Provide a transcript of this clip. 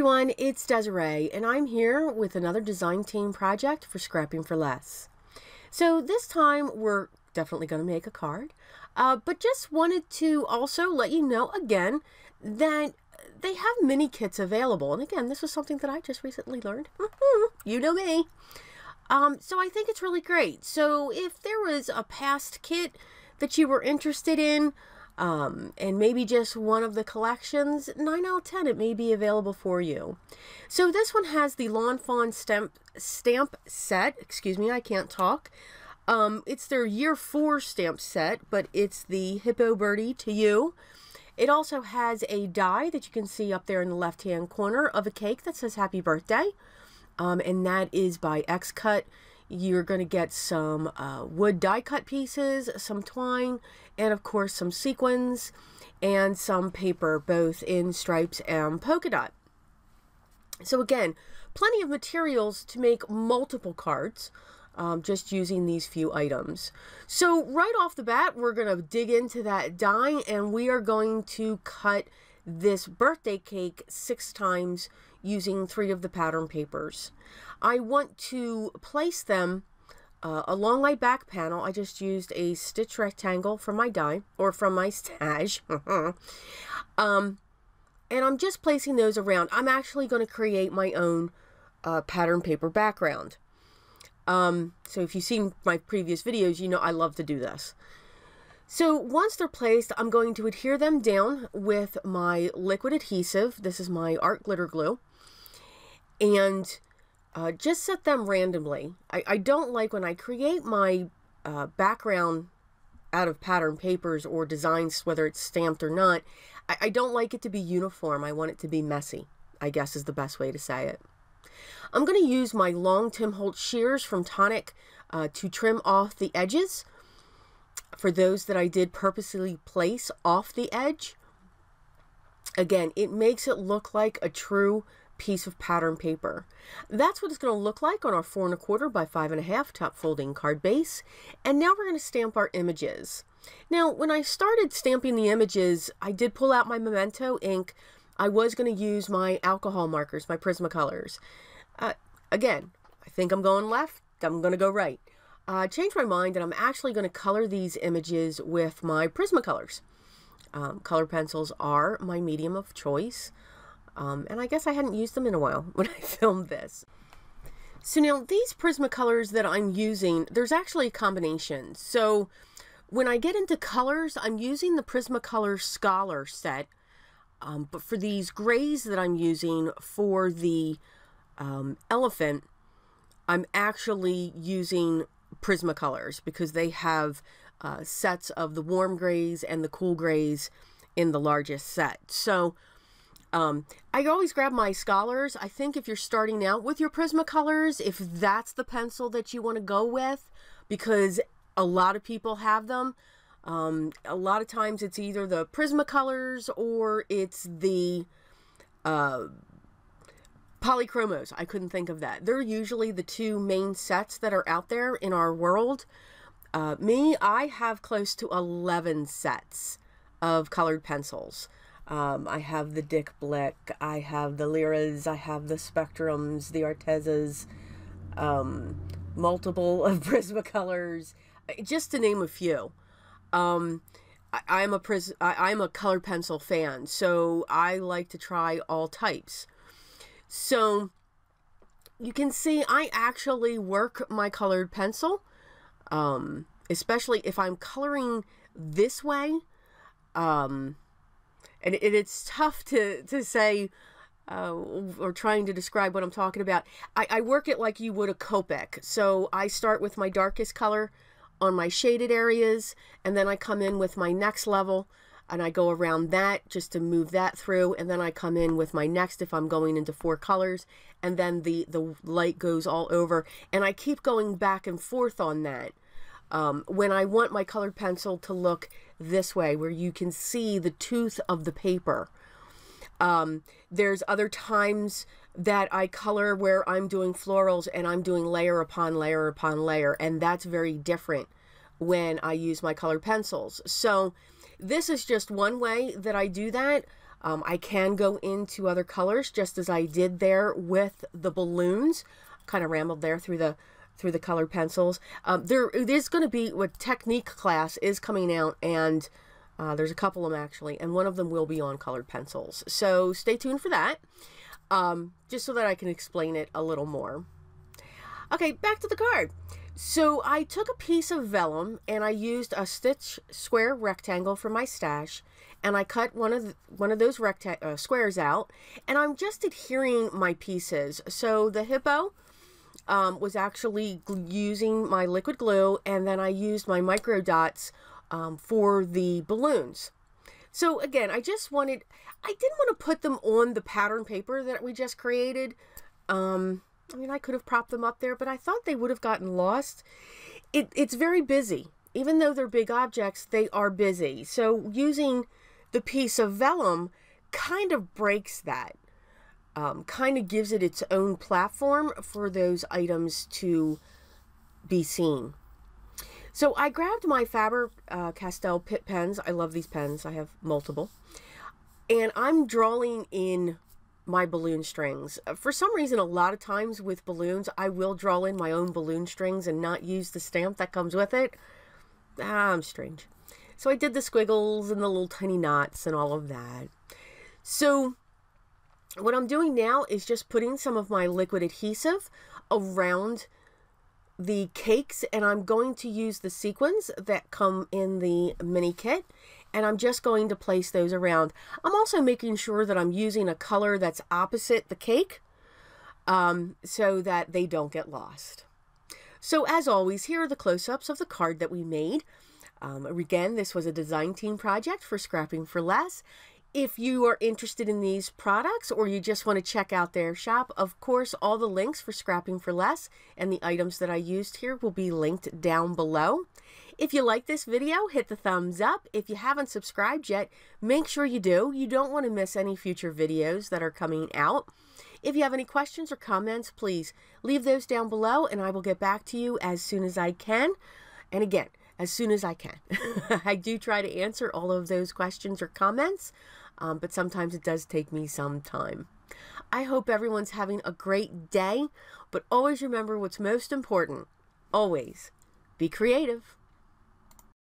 everyone, it's Desiree, and I'm here with another design team project for Scrapping for Less. So this time we're definitely going to make a card, but just wanted to also let you know again that they have mini kits available. And again, this was something that I just recently learned. You know me. So I think it's really great. So if there was a past kit that you were interested in, and maybe just one of the collections, 9 out of 10 it may be available for you. So this one has the Fawn stamp set. Excuse me, I can't talk. It's their year 4 stamp set, but it's the Hippo Birdie to you. It also has a die that you can see up there in the left hand corner of a cake that says happy birthday, and that is by X Cut. You're going to get some wood die cut pieces, some twine, and of course some sequins and some paper, both in stripes and polka dot. So again, plenty of materials to make multiple cards, just using these few items. So right off the bat, we're going to dig into that die, and we are going to cut this birthday cake 6 times using 3 of the pattern papers. I want to place them along my back panel. I just used a stitch rectangle from my die, or from my stash. And I'm just placing those around. I'm actually going to create my own pattern paper background. So if you've seen my previous videos, you know I love to do this. So once they're placed, I'm going to adhere them down with my liquid adhesive. This is my art glitter glue. And just set them randomly. I don't like when I create my background out of pattern papers or designs, whether it's stamped or not, I don't like it to be uniform. I want it to be messy, I guess is the best way to say it. I'm going to use my long Tim Holtz shears from Tonic to trim off the edges. For those that I did purposely place off the edge. Again, it makes it look like a true piece of pattern paper. That's what it's going to look like on our 4 1/4 by 5 1/2 top folding card base. And now we're going to stamp our images. Now, when I started stamping the images, I did pull out my Memento ink. I was going to use my alcohol markers, my Prismacolors. Again, I think I'm going left. I'm going to go right. Changed my mind, and I'm actually going to color these images with my Prismacolors. Color pencils are my medium of choice. And I guess I hadn't used them in a while when I filmed this. So now these Prismacolors that I'm using, there's actually a combination. So when I get into colors, I'm using the Prismacolor Scholar set. But for these grays that I'm using for the elephant, I'm actually using Prismacolors because they have sets of the warm grays and the cool grays in the largest set. So I always grab my Scholars. I think if you're starting out with your Prismacolors, if that's the pencil that you want to go with, because a lot of people have them, a lot of times it's either the Prismacolors or it's the Polychromos. I couldn't think of that. They're usually the 2 main sets that are out there in our world. I have close to 11 sets of colored pencils. I have the Dick Blick, I have the Lyras, I have the Spectrums, the Artezas, multiple of Prismacolors, just to name a few. I'm a colored pencil fan, so I like to try all types. So you can see I actually work my colored pencil, especially if I'm coloring this way. And it's tough to say or trying to describe what I'm talking about. I work it like you would a Copic. So I start with my darkest color on my shaded areas, and then I come in with my next level, and I go around that just to move that through, and then I come in with my next if I'm going into 4 colors, and then the light goes all over, and I keep going back and forth on that. When I want my colored pencil to look this way, where you can see the tooth of the paper. There's other times that I color where I'm doing florals and I'm doing layer upon layer upon layer, and that's very different when I use my colored pencils. So this is just one way that I do that. I can go into other colors, just as I did there with the balloons. Kind of rambled there through the colored pencils. There is going to be what technique class is coming out, and there's a couple of them actually, and one of them will be on colored pencils. So stay tuned for that, just so that I can explain it a little more. Okay, back to the card. So I took a piece of vellum and I used a stitch square rectangle for my stash, and I cut one of those squares out, and I'm just adhering my pieces. So the hippo was actually using my liquid glue, and then I used my micro dots for the balloons. So again, I didn't want to put them on the pattern paper that we just created. I mean, I could have propped them up there, but I thought they would have gotten lost. It's very busy. Even though they're big objects, they are busy. So using the piece of vellum kind of breaks that. Kind of gives it its own platform for those items to be seen. So I grabbed my Faber-Castell Pitt pens. I love these pens. I have multiple. And I'm drawing in my balloon strings. For some reason, a lot of times with balloons, I will draw in my own balloon strings and not use the stamp that comes with it. I'm strange. So I did the squiggles and the little tiny knots and all of that. So what I'm doing now is just putting some of my liquid adhesive around the cakes, and I'm going to use the sequins that come in the mini kit, and I'm just going to place those around. I'm also making sure that I'm using a color that's opposite the cake, so that they don't get lost. So as always, here are the close-ups of the card that we made. Again, this was a design team project for Scrapping for Less. If you are interested in these products, or you just want to check out their shop, of course, all the links for Scrapping for Less and the items that I used here will be linked down below. If you like this video, hit the thumbs up. If you haven't subscribed yet, make sure you do. You don't want to miss any future videos that are coming out. If you have any questions or comments, please leave those down below, and I will get back to you as soon as I can. And again, as soon as I can. I do try to answer all of those questions or comments, but sometimes it does take me some time. I hope everyone's having a great day, but always remember what's most important. Always be creative.